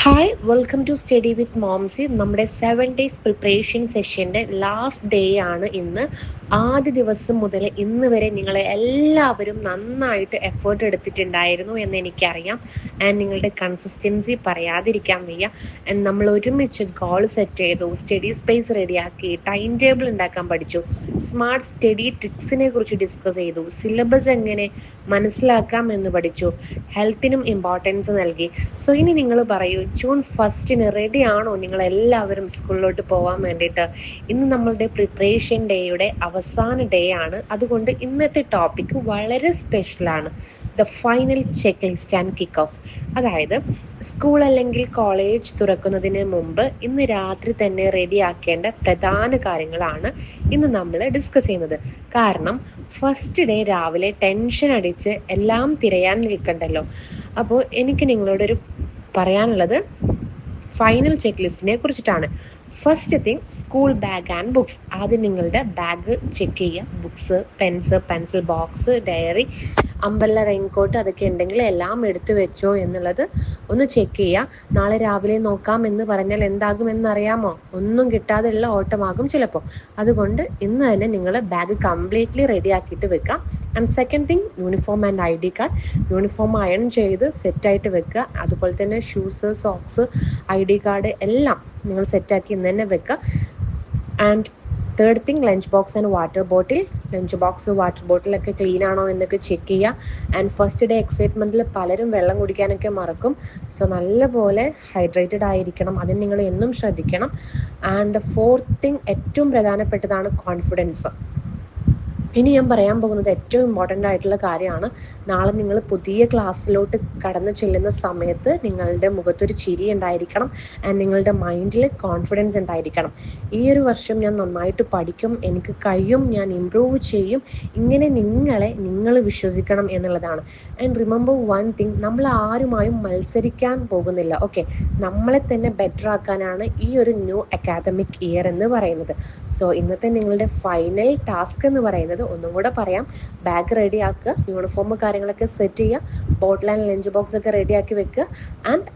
Hi welcome to study with Momsy. നമ്മുടെ 7 days preparation സെഷൻ്റെ last day ആണ് ഇന്ന്. ആദ്യ ദിവസം മുതൽ ഇന്ന് വരെ നിങ്ങൾ എല്ലാവരും നന്നായിട്ട് എഫേർട്ട് എടുത്തിട്ടുണ്ടായിരുന്നു എന്ന് എനിക്കറിയാം. ആൻഡ് നിങ്ങളുടെ കൺസിസ്റ്റൻസി പറയാതിരിക്കാൻ വയ്യ. ആൻഡ് നമ്മൾ ഒരുമിച്ച് ഗോൾ സെറ്റ് ചെയ്തു, സ്റ്റഡി സ്പേസ് റെഡിയാക്കി, ടൈം ടേബിൾ ഉണ്ടാക്കാൻ പഠിച്ചു, സ്മാർട്ട് സ്റ്റഡി ട്രിക്സിനെ കുറിച്ച് ഡിസ്കസ് ചെയ്തു, സിലബസ് എങ്ങനെ മനസ്സിലാക്കാം എന്ന് പഠിച്ചു, ഹെൽത്തിനും ഇമ്പോർട്ടൻസ് നൽകി. സോ ഇനി നിങ്ങൾ പറയൂ, ജൂൺ 1 റെഡി ആണോ നിങ്ങൾ എല്ലാവരും സ്കൂളിലോട്ട് പോകാൻ വേണ്ടിയിട്ട്? ഇന്ന് നമ്മളുടെ പ്രിപ്പറേഷൻ ഡേയുടെ അവസാന ഡേ ആണ്. അതുകൊണ്ട് ഇന്നത്തെ ടോപ്പിക് വളരെ സ്പെഷ്യലാണ്, the final check list and kick off. അതായത് സ്കൂൾ അല്ലെങ്കിൽ കോളേജ് തുറക്കുന്നതിന് മുമ്പ് ഇന്ന് രാത്രി തന്നെ റെഡിയാക്കേണ്ട പ്രധാന കാര്യങ്ങളാണ് ഇന്ന് നമ്മൾ ഡിസ്കസ് ചെയ്യുന്നത്. കാരണം ഫസ്റ്റ് ഡേ രാവിലെ ടെൻഷൻ അടിച്ച് എല്ലാം തിരയാൻ നിൽക്കണ്ടല്ലോ. അപ്പോൾ എനിക്ക് നിങ്ങളോടൊരു പറയാനുള്ളത് ഫൈനൽ ചെക്ക് ലിസ്റ്റിനെ കുറിച്ചിട്ടാണ്. First thing, school bag and books. ആദ്യം നിങ്ങളുടെ ബാഗ് ചെക്ക് ചെയ്യുക. Books, pencil box, diary, umbrella, raincoat അതൊക്കെ ഉണ്ടെങ്കിൽ എല്ലാം എടുത്തു വെച്ചോ എന്നുള്ളത് ഒന്ന് ചെക്ക് ചെയ്യുക. നാളെ രാവിലെ നോക്കാം എന്ന് പറഞ്ഞാൽ എന്താകുമെന്നറിയാമോ? ഒന്നും കിട്ടാതെയുള്ള ഓട്ടമാകും ചിലപ്പോൾ. അതുകൊണ്ട് ഇന്ന് തന്നെ നിങ്ങൾ ബാഗ് കംപ്ലീറ്റ്ലി റെഡി ആക്കിയിട്ട് വെക്കാം. And second thing, uniform and ID card. Uniform iron ചെയ്ത് സെറ്റായിട്ട് വെക്കുക. അതുപോലെ തന്നെ ഷൂസ്, സോക്സ്, ID കാർഡ് എല്ലാം നിങ്ങൾ സെറ്റാക്കി ഇന്ന് തന്നെ വെക്കുക. And third thing, lunch box and water bottle. Lunch box, water ബോട്ടിലൊക്കെ ക്ലീൻ ആണോ എന്നൊക്കെ ചെക്ക് ചെയ്യുക. ആൻഡ് ഫസ്റ്റ് ഡേ എക്സൈറ്റ്മെൻറ്റിൽ പലരും വെള്ളം കുടിക്കാനൊക്കെ മറക്കും. സോ നല്ലപോലെ ഹൈഡ്രേറ്റഡ് ആയിരിക്കണം, അതിന് നിങ്ങൾ എന്നും ശ്രദ്ധിക്കണം. ആൻഡ് ദ ഫോർത്ത് തിങ്, ഏറ്റവും പ്രധാനപ്പെട്ടതാണ് കോൺഫിഡൻസ്. ഇനി ഞാൻ പറയാൻ പോകുന്നത് ഏറ്റവും ഇമ്പോർട്ടൻ്റ് ആയിട്ടുള്ള കാര്യമാണ്. നാളെ നിങ്ങൾ പുതിയ ക്ലാസ്സിലോട്ട് കടന്നു ചെല്ലുന്ന സമയത്ത് നിങ്ങളുടെ മുഖത്തൊരു ചിരി ഉണ്ടായിരിക്കണം ആൻഡ് നിങ്ങളുടെ മൈൻഡിൽ കോൺഫിഡൻസ് ഉണ്ടായിരിക്കണം. ഈ ഒരു വർഷം ഞാൻ നന്നായിട്ട് പഠിക്കും, എനിക്ക് കഴിയും, ഞാൻ ഇമ്പ്രൂവ് ചെയ്യും, ഇങ്ങനെ നിങ്ങൾ വിശ്വസിക്കണം എന്നുള്ളതാണ്. ആൻഡ് റിമെമ്പർ വൺ തിങ്, നമ്മൾ ആരുമായും മത്സരിക്കാൻ പോകുന്നില്ല. ഓക്കെ, നമ്മളെ തന്നെ ബെറ്റർ ആക്കാനാണ് ഈ ഒരു ന്യൂ അക്കാദമിക് ഇയർ എന്ന് പറയുന്നത്. സോ ഇന്നത്തെ നിങ്ങളുടെ ഫൈനൽ ടാസ്ക് എന്ന് പറയുന്നത്, ഒന്നും കൂടെ പറയാം, ബാഗ് റെഡി ആക്കുക, യൂണിഫോം കാര്യങ്ങളൊക്കെ സെറ്റ് ചെയ്യുക, ബോട്ടിൽ ആൻഡ് ലഞ്ച് ബോക്സ് ഒക്കെ റെഡി ആക്കി വെക്കുക, ആൻഡ്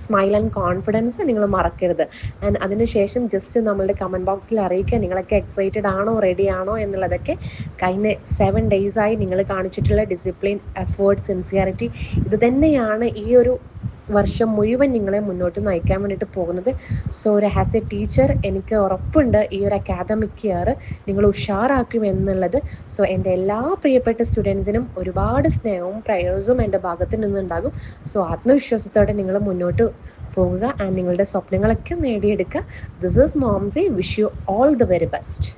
സ്മൈൽ ആൻഡ് കോൺഫിഡൻസ് നിങ്ങൾ മറക്കരുത്. ആൻഡ് അതിനുശേഷം ജസ്റ്റ് നമ്മളുടെ കമൻറ്റ് ബോക്സിൽ അറിയിക്കുക നിങ്ങളൊക്കെ എക്സൈറ്റഡ് ആണോ, റെഡി ആണോ എന്നുള്ളതൊക്കെ. കഴിഞ്ഞ 7 days നിങ്ങൾ കാണിച്ചിട്ടുള്ള ഡിസിപ്ലിൻ, എഫേർട്ട്, സിൻസിയറിറ്റി ഇത് തന്നെയാണ് ഈ ഒരു വർഷം മുഴുവൻ നിങ്ങളെ മുന്നോട്ട് നയിക്കാൻ വേണ്ടിയിട്ട് പോകുന്നത്. സോ ആസ് എ ടീച്ചർ എനിക്ക് ഉറപ്പുണ്ട് ഈ ഒരു അക്കാദമിക് ഇയർ നിങ്ങൾ ഉഷാറാക്കും എന്നുള്ളത്. സോ എൻ്റെ എല്ലാ പ്രിയപ്പെട്ട സ്റ്റുഡൻസിനും ഒരുപാട് സ്നേഹവും പ്രയേഴ്സും എൻ്റെ ഭാഗത്ത് നിന്നുണ്ടാകും. സോ ആത്മവിശ്വാസത്തോടെ നിങ്ങൾ മുന്നോട്ട് പോകുക ആൻഡ് നിങ്ങളുടെ സ്വപ്നങ്ങളൊക്കെ നേടിയെടുക്കുക. This is Momsy. Wish you all the very best.